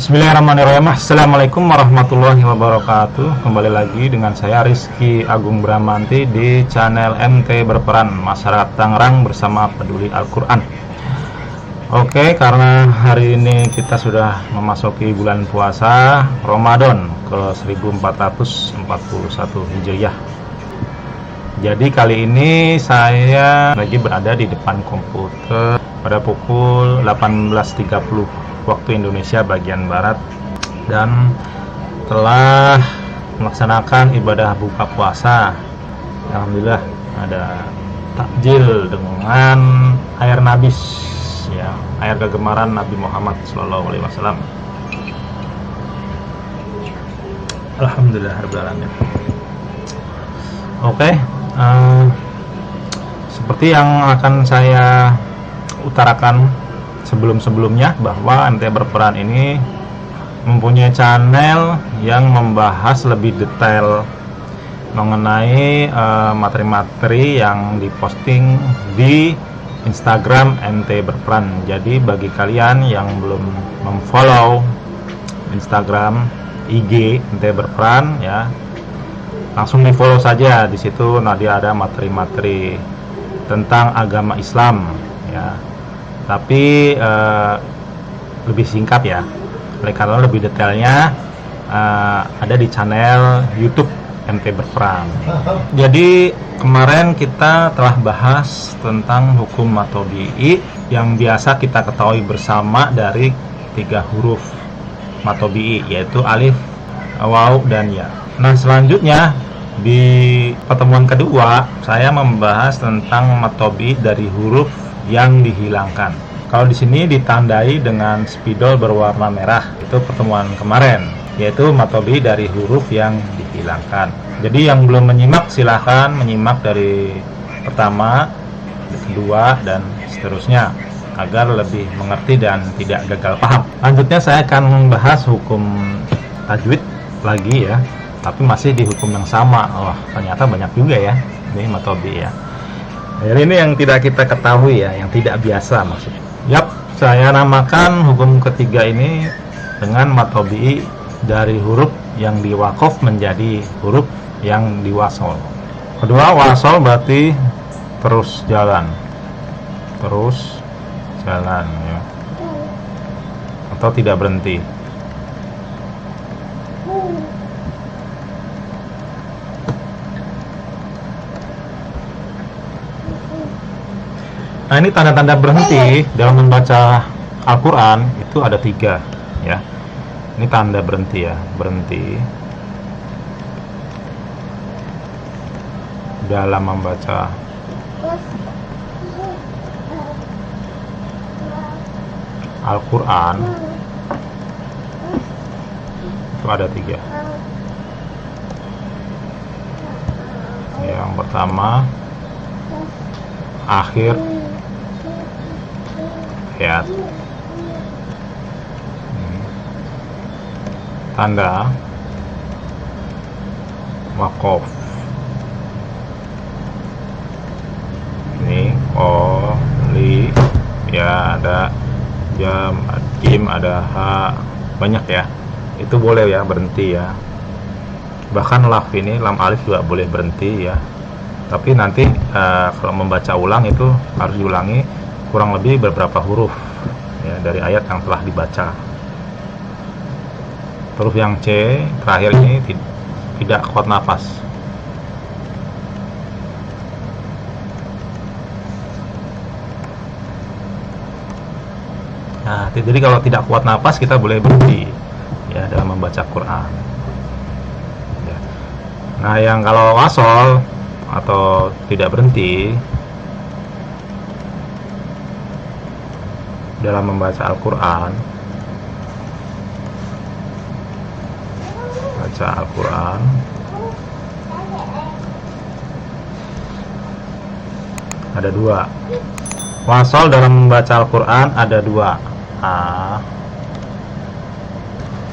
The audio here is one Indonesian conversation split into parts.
Bismillahirrahmanirrahim. Assalamualaikum warahmatullahi wabarakatuh. Kembali lagi dengan saya Rizky Agung Bramanti di channel MT Berperan Masyarakat Tangerang bersama Peduli Al-Quran. Oke, karena hari ini kita sudah memasuki bulan puasa Ramadan ke 1441 Hijriah. Jadi kali ini saya lagi berada di depan komputer pada pukul 18.30 waktu Indonesia bagian Barat, dan telah melaksanakan ibadah buka puasa. Alhamdulillah ada takjil dengan air nabis, ya, air kegemaran Nabi Muhammad SAW. Alhamdulillah rabbil alamin. Oke, seperti yang akan saya utarakan sebelum-sebelumnya, bahwa MT Berperan ini mempunyai channel yang membahas lebih detail mengenai materi-materi yang diposting di Instagram MT Berperan. Jadi bagi kalian yang belum memfollow Instagram IG MT Berperan, ya, langsung di follow saja. Di situ nanti ada materi-materi tentang agama Islam, ya, tapi lebih singkat, ya. Oleh karena lebih detailnya ada di channel YouTube MT Berperan. Jadi kemarin kita telah bahas tentang hukum matobi'i yang biasa kita ketahui bersama dari 3 huruf matobi'i, yaitu alif, waw, dan ya. Nah, selanjutnya di pertemuan kedua saya membahas tentang matobi'i dari huruf yang dihilangkan. Kalau di sini ditandai dengan spidol berwarna merah, itu pertemuan kemarin, yaitu matobi'i dari huruf yang dihilangkan. Jadi yang belum menyimak silahkan menyimak dari pertama, kedua, dan seterusnya agar lebih mengerti dan tidak gagal paham. Lanjutnya saya akan membahas hukum tajwid lagi, ya, tapi masih di hukum yang sama. Wah, ternyata banyak juga ya ini matobi'i, ya. Jadi ini yang tidak kita ketahui, ya, yang tidak biasa maksudnya. Yap, saya namakan hukum ketiga ini dengan matobi'i dari huruf yang diwaqaf menjadi huruf yang diwasol. Kedua, wasol berarti terus jalan, ya, atau tidak berhenti. Nah, ini tanda-tanda berhenti dalam membaca Al-Quran itu ada 3, ya. Ini tanda berhenti, ya, berhenti dalam membaca Al-Quran itu ada 3. Yang pertama, akhir ayat, tanda waqaf. Ini li, ya, ada jam, jim, ada ha, banyak, ya. Itu boleh, ya, berhenti, ya. Bahkan laf ini, lam alif juga boleh berhenti, ya. Tapi nanti kalau membaca ulang itu harus diulangi kurang lebih beberapa huruf, ya, dari ayat yang telah dibaca. Huruf yang C terakhir ini tidak kuat nafas. Nah, jadi kalau tidak kuat nafas kita boleh berhenti, ya, dalam membaca Quran, ya. Nah, yang kalau wasol atau tidak berhenti dalam membaca Al-Quran, baca Al-Quran, ada 2. Wasol dalam membaca Al-Quran ada 2.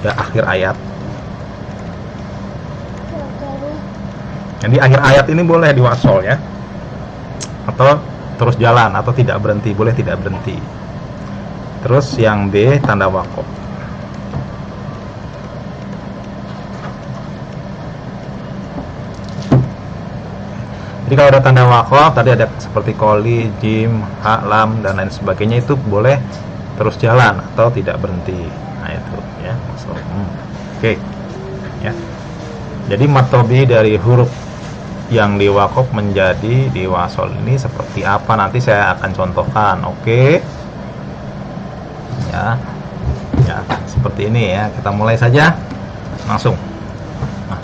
Ya, akhir ayat. Jadi akhir ayat ini boleh diwasol, ya, atau terus jalan, atau tidak berhenti, boleh tidak berhenti. Terus yang B tanda waqaf. Jadi kalau ada tanda wakaf tadi ada seperti koli, jim, ha, lam dan lain sebagainya, itu boleh terus jalan atau tidak berhenti. Nah itu ya maksud. Oke. Ya. Jadi matobi dari huruf yang diwakaf menjadi diwasol ini seperti apa, nanti saya akan contohkan. Oke. Ya. Ya, seperti ini ya. Kita mulai saja langsung. Nah,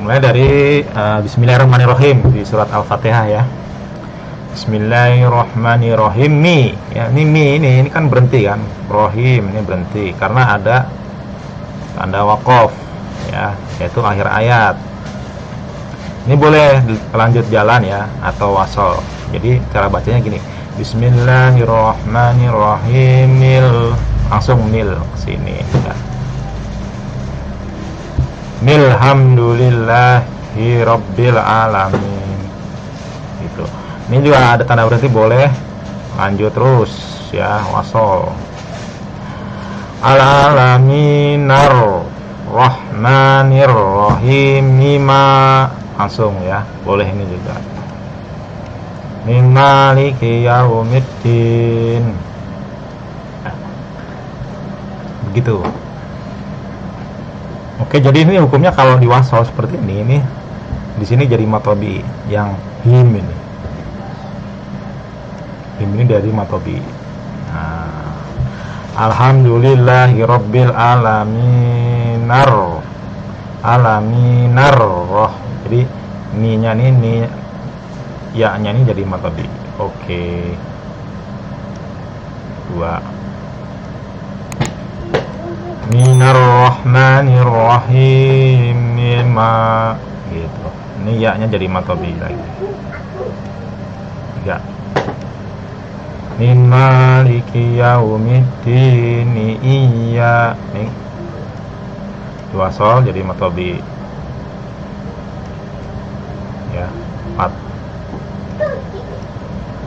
mulai dari Bismillahirrahmanirrahim di surat Al-Fatihah ya. Bismillahirrahmanirrahim. Mi ya, ini kan berhenti kan. Rohim ini berhenti karena ada tanda wakaf ya, yaitu akhir ayat. Ini boleh lanjut jalan ya atau wasol. Jadi cara bacanya gini. Bismillahirrahmanirrahim. Langsung mil ke sini ya. Milhamdulillahi rabbil alamin. Gitu. Ini juga ada tanda berhenti, boleh lanjut terus ya, wasol. Al-alaminar rahmanir rahim. Mima langsung ya, boleh ini juga. Maliki yaumiddin. Nah, begitu. Oke, jadi ini hukumnya kalau diwasol seperti ini di sini jadi matobi yang him ini. Him ini dari matobi. Nah, alhamdulillahi rabbil alaminar. Roh. Jadi ni-nya ini ya-nya ini jadi matobi. Oke. 2. Minarrahmanirrahim. Mima gitu. Ini ya-nya jadi matobi lagi. 3. Min maliki yaumiddin. Iya nih. 2 sol jadi matobi. Ya, 4.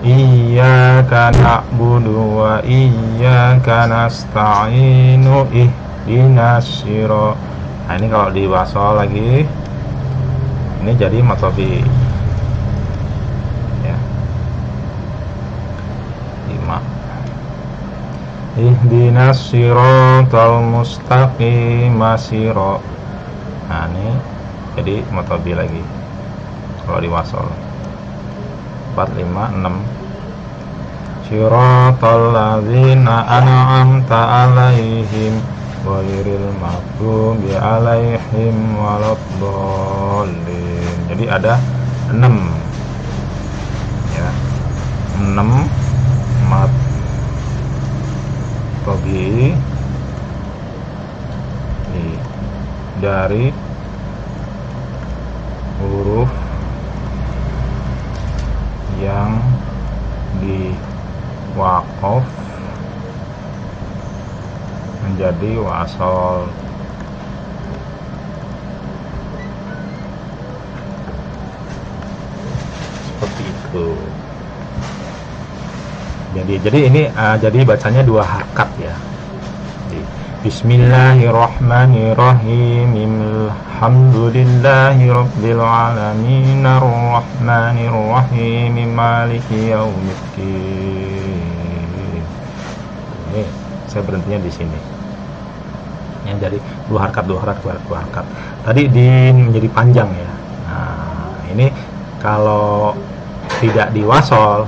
Iyyaka na'budu wa iyyaka nasta'inu ihdinas sira. Nah, ini kalau diwasol lagi ini jadi matobi. Ya. 5. Ihdinas siratal mustaqim sira. Nah, ini jadi matobi lagi kalau diwasol. 4, 5, 6. Siratal ladzina an'amta 'alaihim ghairil maghdubi 'alaihim waladdallin. Jadi ada 6 ya. 6 mat tobi dari huruf yang diwakaf menjadi wasol. Seperti itu. Jadi ini jadi bacanya 2 harakat ya. Bismillahirrahmanirrahim. Alhamdulillahi rabbil alamin arrahmanirrahim maliki yaumiddin. Ini saya berhentinya di sini. Ya, jadi 2 harakat. Tadi menjadi panjang ya. Nah, ini kalau tidak diwasol,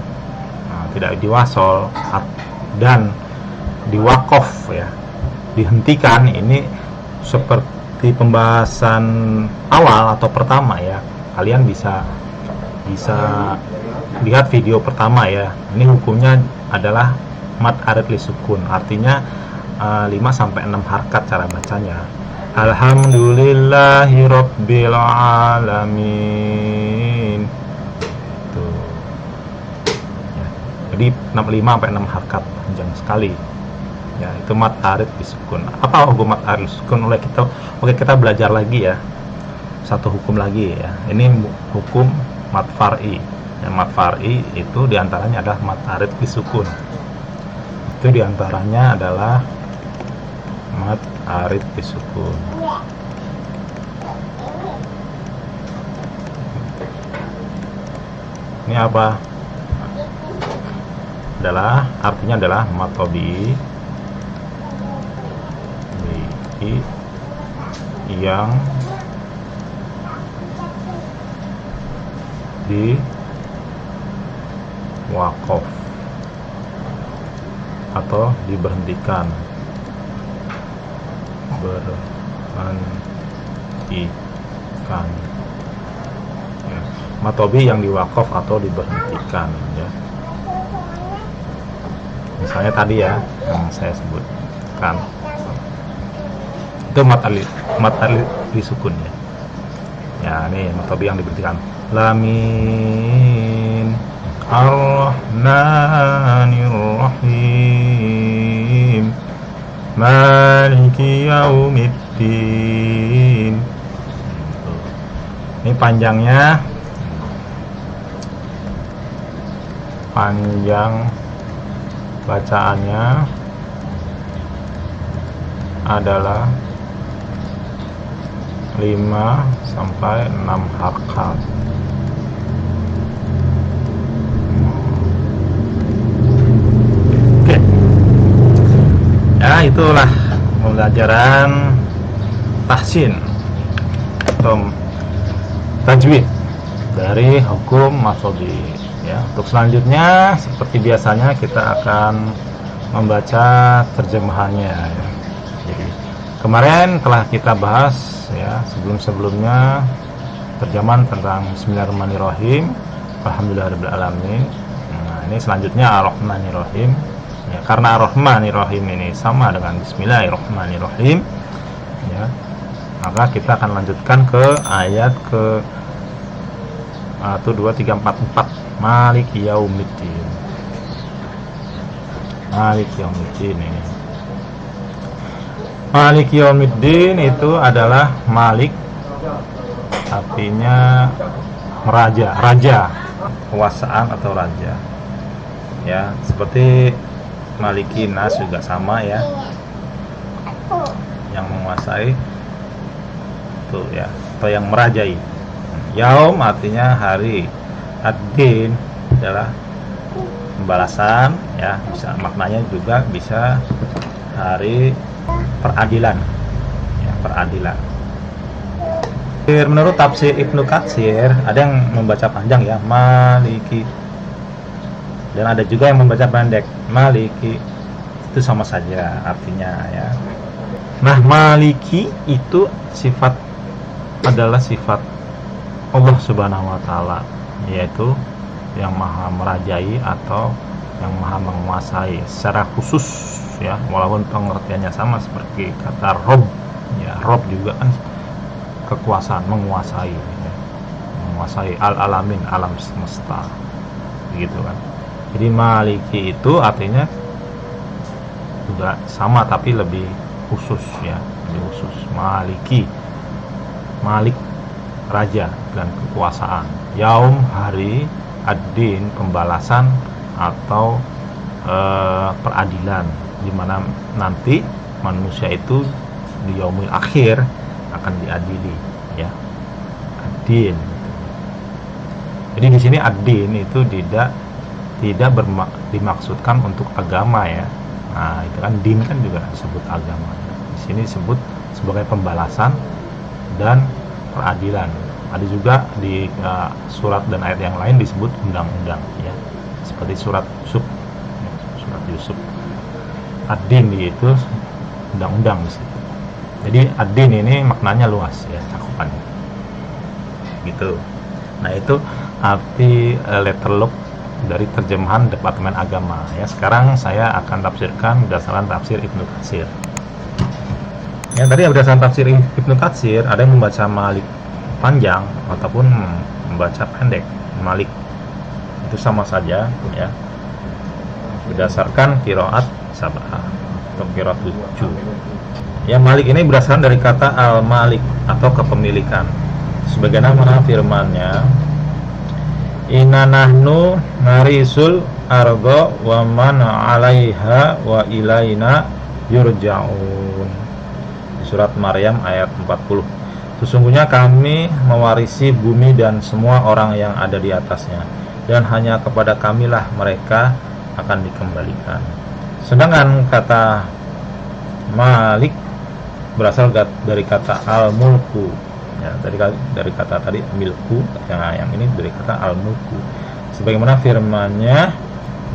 dan diwakaf ya, dihentikan, ini seperti pembahasan awal atau pertama ya. Kalian bisa lihat video pertama ya. Ini hukumnya adalah mad arid li sukun, artinya 5 sampai 6 harakat cara bacanya. Alhamdulillahi rabbil alamin. Tuh. Ya. Jadi 5 sampai 6 harakat, panjang sekali. Ya, itu mad arid bisukun. Apa hukum mad arid bisukun? Oke, kita belajar lagi ya. Satu hukum lagi ya. Ini hukum mad far'i. Yang mad far'i itu diantaranya adalah mad arid bisukun. Itu diantaranya adalah mad arid bisukun. Ini apa? Artinya adalah matobi yang di wakaf atau diberhentikan, ya. Matobi yang diwakaf atau diberhentikan, ya. Misalnya tadi ya yang saya sebutkan itu mat alif disukun ya. Ya, ini matobi yang diberhentikan. Lamin Ar-Rahmanir Rahim Maliki Yaumiddin. Ini panjang bacaannya adalah 5 sampai 6 harokat. Oke. Ya, itulah pembelajaran tahsin atau tajwid dari hukum matobi. Ya, untuk selanjutnya seperti biasanya kita akan membaca terjemahannya. Ya. Jadi kemarin telah kita bahas ya sebelumnya terjemahan tentang Bismillahirrahmanirrahim, Alhamdulillahirabbil alamin. Nah, ini selanjutnya Ar-Rahmanirrahim. Ya, karena Ar-Rahmanirrahim ini sama dengan Bismillahirrahmanirrahim, ya, maka kita akan lanjutkan ke ayat ke 1, 2, 3, 4, 4. Maliki Yaumiddin. Maliki Yaumiddin ini. Maliki Yaumiddin itu adalah Malik, artinya raja, kekuasaan atau raja. Ya, seperti Maliki Nas juga sama ya. Yang menguasai itu ya, atau yang merajai. Yaum artinya hari. Ad-din adalah pembalasan ya, bisa maknanya juga bisa hari peradilan ya, peradilan. Menurut tafsir Ibnu Katsir ada yang membaca panjang ya Maliki, dan ada juga yang membaca pendek Maliki, itu sama saja artinya ya. Nah, Maliki itu adalah sifat Allah Subhanahu wa taala, yaitu yang maha merajai atau yang maha menguasai secara khusus ya, walaupun pengertiannya sama seperti kata Rob ya. Rob juga kan kekuasaan, menguasai ya. Menguasai al-alamin, alam semesta begitu kan. Jadi Maliki itu artinya juga sama tapi lebih khusus ya, lebih khusus. Malik raja dan kekuasaan. Yaum hari, ad-din pembalasan atau peradilan, di mana nanti manusia itu di yaumil akhir akan diadili ya. Ad-din. Jadi di sini ad-din itu tidak dimaksudkan untuk agama ya. Nah, itu kan din kan juga disebut agama. Di sini disebut sebagai pembalasan dan peradilan. Ada juga di surat dan ayat yang lain disebut undang-undang ya, seperti surat Yusuf ya, surat Yusuf. Ad-din itu undang-undang di situ. Jadi ad-din ini maknanya luas ya, cakupannya gitu. Nah, itu arti letterlock dari terjemahan Departemen Agama ya. Sekarang saya akan tafsirkan berdasarkan tafsir Ibnu Katsir. Ya, tadi berdasarkan tafsir Ibnu Katsir ada yang membaca Malik panjang ataupun membaca pendek Malik, itu sama saja ya, berdasarkan qiraat sabah atau qiraat 7 ya. Malik ini berdasarkan dari kata al-malik atau kepemilikan, sebagaimana firman-Nya inna nahnu narisul arda wa man 'alaiha wa ilaina yurja'un, di surat Maryam ayat 40. Sesungguhnya kami mewarisi bumi dan semua orang yang ada di atasnya, dan hanya kepada kamilah mereka akan dikembalikan. Sedangkan kata Malik berasal dari kata al-mulku, ya, dari kata tadi milku, yang ini dari kata al-mulku. Sebagaimana firman-Nya,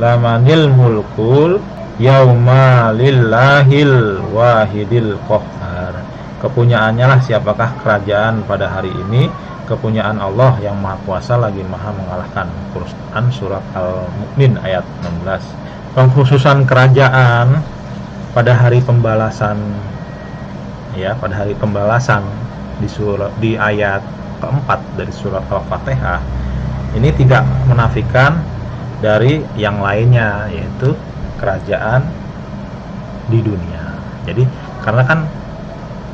lamanil mulkul yauma lillahil wahidil qahhar. Kepunyaannya lah siapakah kerajaan pada hari ini, kepunyaan Allah yang Maha Kuasa lagi Maha mengalahkan. Quran surat Al-Mu'min ayat 16. Pengkhususan kerajaan pada hari pembalasan, ya, pada hari pembalasan di ayat keempat dari surat Al-Fatihah ini tidak menafikan dari yang lainnya, yaitu kerajaan di dunia. Jadi karena kan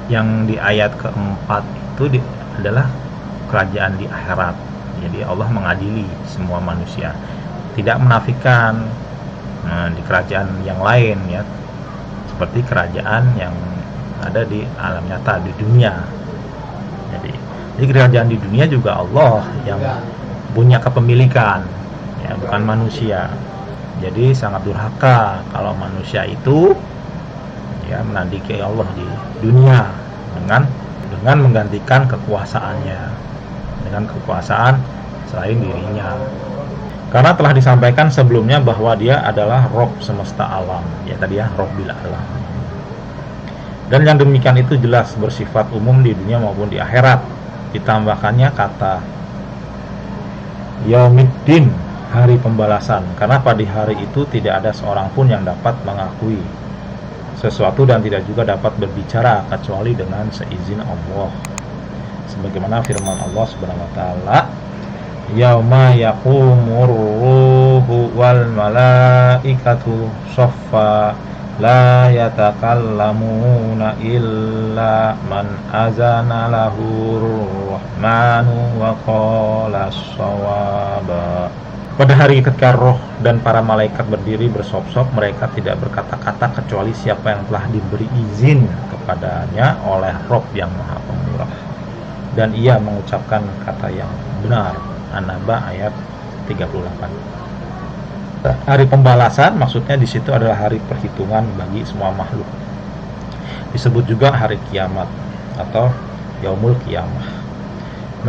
yang di ayat keempat itu adalah kerajaan di akhirat. Jadi Allah mengadili semua manusia, tidak menafikan di kerajaan yang lain, ya, seperti kerajaan yang ada di alam nyata di dunia. Jadi kerajaan di dunia juga Allah yang punya kepemilikan, ya, bukan manusia. Jadi sangat durhaka kalau manusia itu, ya, menandingi Allah di dunia dengan menggantikan kekuasaannya dengan kekuasaan selain dirinya. Karena telah disampaikan sebelumnya bahwa dia adalah Rob semesta alam, ya tadi ya, Robbil alam. Dan yang demikian itu jelas bersifat umum di dunia maupun di akhirat. Ditambahkannya kata Yaumiddin, hari pembalasan, karena pada hari itu tidak ada seorang pun yang dapat mengakui sesuatu dan tidak juga dapat berbicara kecuali dengan seizin Allah. Sebagaimana firman Allah Subhanahu wa taala, yauma yaqumur ruhu wal malaikatu shaffa la yatakallamuna illa man azana lahur rahmanu wa qala shawaba. Pada hari ketika roh dan para malaikat berdiri bersop-sop, mereka tidak berkata-kata kecuali siapa yang telah diberi izin kepadanya oleh Rob yang Maha Pemurah, dan ia mengucapkan kata yang benar. An-Naba ayat 38. Hari pembalasan maksudnya di situ adalah hari perhitungan bagi semua makhluk. Disebut juga hari kiamat atau yaumul kiamah.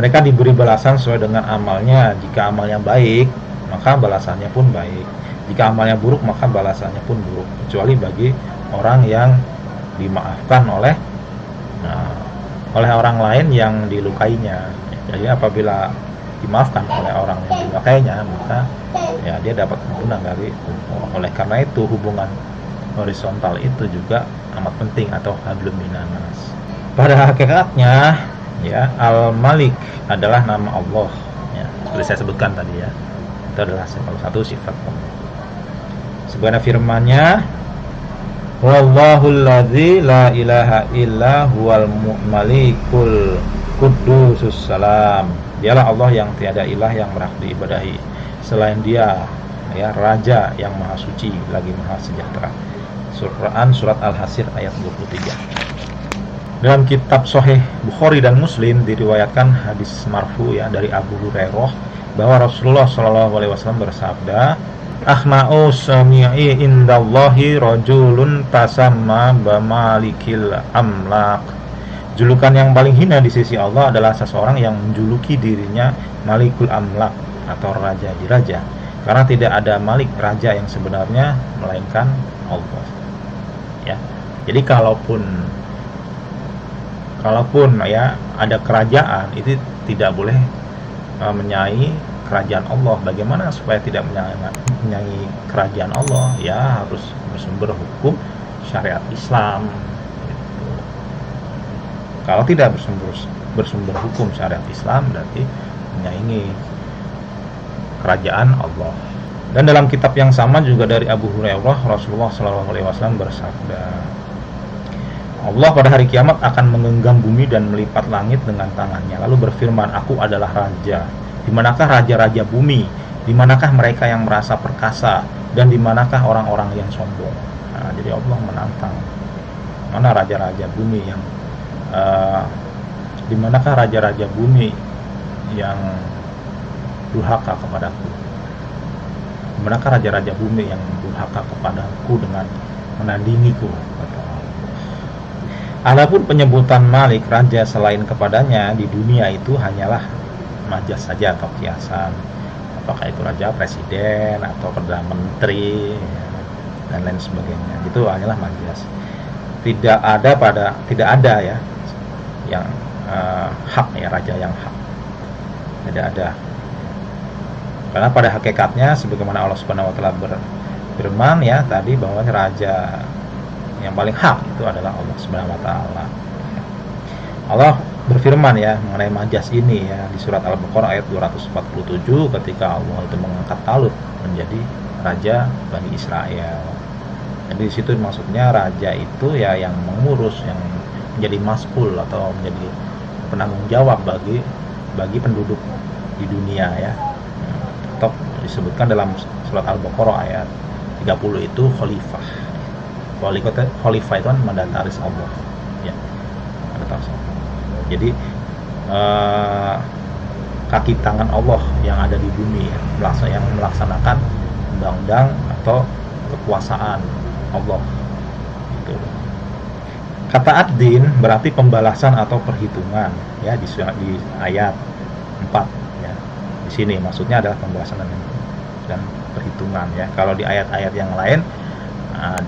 Mereka diberi balasan sesuai dengan amalnya. Jika amalnya baik, maka balasannya pun baik. Jika amalnya buruk, maka balasannya pun buruk, kecuali bagi orang yang dimaafkan oleh orang lain yang dilukainya. Jadi apabila dimaafkan oleh orang yang dilukainya, maka ya dia dapat menang dari. Oleh karena itu hubungan horizontal itu juga amat penting, atau hablum minanas. Pada hakikatnya, ya, Al-Malik adalah nama Allah, ya, seperti saya sebutkan tadi, ya. Itu adalah salah satu sifat Allah. Sebagaimana firman-Nya, wallahul ladzi la ilaha illa huwal malikul qudusus salam. Dialah Allah yang tiada ilah yang berhak diibadahi selain Dia, ya, Raja yang maha suci lagi maha sejahtera. Quran surat Al-Hasr ayat 23. Dalam kitab Sahih Bukhari dan Muslim diriwayatkan hadis marfu, ya, dari Abu Hurairah bahwa Rasulullah SAW bersabda, akhna'u sami'i indallahi rajulun tasamma bamalikil amlak. Julukan yang paling hina di sisi Allah adalah seseorang yang menjuluki dirinya Malikul Amlak atau Raja di Raja, karena tidak ada Malik, Raja yang sebenarnya, melainkan Allah, ya. Jadi kalaupun ya ada kerajaan, itu tidak boleh menyaingi kerajaan Allah. Bagaimana supaya tidak menyaingi kerajaan Allah? Ya harus bersumber hukum syariat Islam. Kalau tidak bersumber hukum syariat Islam, berarti menyaingi kerajaan Allah. Dan dalam kitab yang sama juga dari Abu Hurairah, Rasulullah SAW bersabda, Allah pada hari kiamat akan menggenggam bumi dan melipat langit dengan tangannya, lalu berfirman, aku adalah raja. Di manakah raja-raja bumi? Di manakah mereka yang merasa perkasa? Dan di manakah orang-orang yang sombong? Nah, jadi Allah menantang, mana raja-raja bumi yang di manakah raja-raja bumi yang durhaka kepadaku? Manakah raja-raja bumi yang durhaka kepadaku dengan menandingiku, kata Allah. Adapun penyebutan Malik, raja selain kepadanya di dunia itu hanyalah majas saja atau kiasan. Apakah itu raja, presiden, atau perdana menteri, dan lain sebagainya, itu hanyalah majas. Tidak ada ya yang hak, ya raja yang hak, tidak ada. Karena pada hakikatnya sebagaimana Allah Subhanahu wa taala berfirman ya tadi, bahwa raja yang paling hak itu adalah Allah Subhanahu wa taala. Allah berfirman ya mengenai majas ini ya di surat Al-Baqarah ayat 247, ketika Allah itu mengangkat Talut menjadi raja Bani Israel. Jadi di situ maksudnya raja itu ya yang mengurus, yang menjadi mas'ul atau menjadi penanggung jawab bagi penduduk di dunia ya. Atau disebutkan dalam surat Al-Baqarah ayat 30 itu khalifah. Khalifah itu kan mandataris Allah ya. Jadi kaki tangan Allah yang ada di bumi ya, yang melaksanakan undang-undang atau kekuasaan Allah itu. Kata ad-din berarti pembalasan atau perhitungan ya di ayat 4 ya. Di sini maksudnya adalah pembalasan dan perhitungan ya. Kalau di ayat-ayat yang lain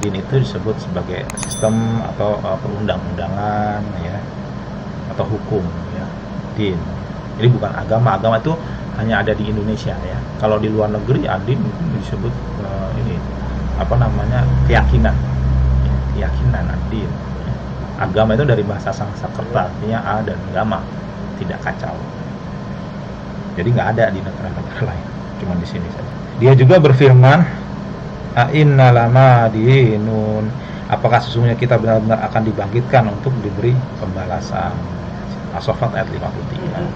din itu disebut sebagai sistem atau perundang-undangan ya, atau hukum ya, din. Jadi bukan agama itu hanya ada di Indonesia ya. Kalau di luar negeri din disebut keyakinan ad-din. Agama itu dari bahasa Sanskerta, artinya a dan gama, tidak kacau. Jadi nggak ada di negara-negara lain, cuma di sini saja. Dia juga berfirman, "A'inna lama dinun." Apakah sesungguhnya kita benar-benar akan dibangkitkan untuk diberi pembalasan? As-Saffat ayat 53.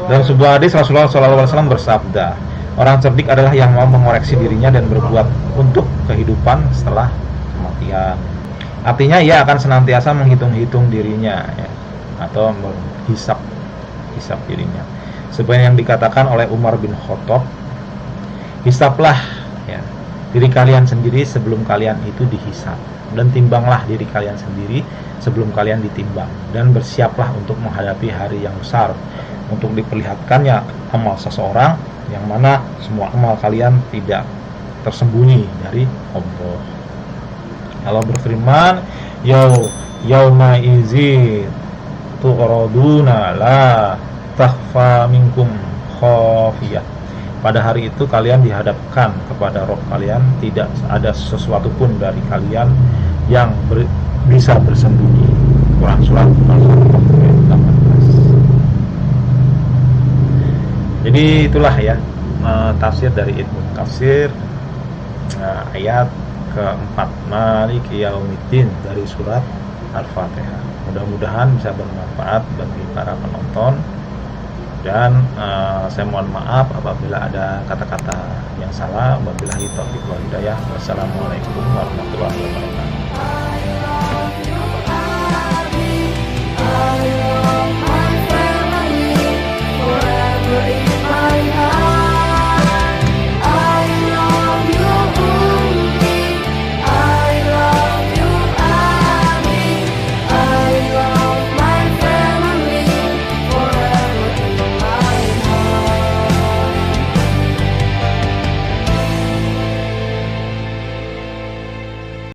Dalam sebuah hadis Rasulullah SAW bersabda, orang cerdik adalah yang mau mengoreksi dirinya dan berbuat untuk kehidupan setelah kematian. Artinya ia akan senantiasa menghitung-hitung dirinya ya, atau menghisap dirinya. Seperti yang dikatakan oleh Umar bin Khattab, hisaplah ya diri kalian sendiri sebelum kalian itu dihisap, dan timbanglah diri kalian sendiri sebelum kalian ditimbang, dan bersiaplah untuk menghadapi hari yang besar, untuk diperlihatkannya amal seseorang yang mana semua amal kalian tidak tersembunyi dari Allah. Allah berfirman, yauma izi tu'raduna la takhfa minkum khafiyah. Pada hari itu kalian dihadapkan kepada Rob kalian, tidak ada sesuatu pun dari kalian yang bisa bersembunyi. Quran surat Al-Fatihah ayat 18. Jadi itulah ya tafsir dari Ibnu Katsir ayat keempat, Maliki Yaumiddin, dari surat Al-Fatihah. Mudah-mudahan bisa bermanfaat bagi para penonton, dan saya mohon maaf apabila ada kata-kata yang salah. Wabillahi taufiq wal hidayah. Wassalamualaikum warahmatullahi wabarakatuh.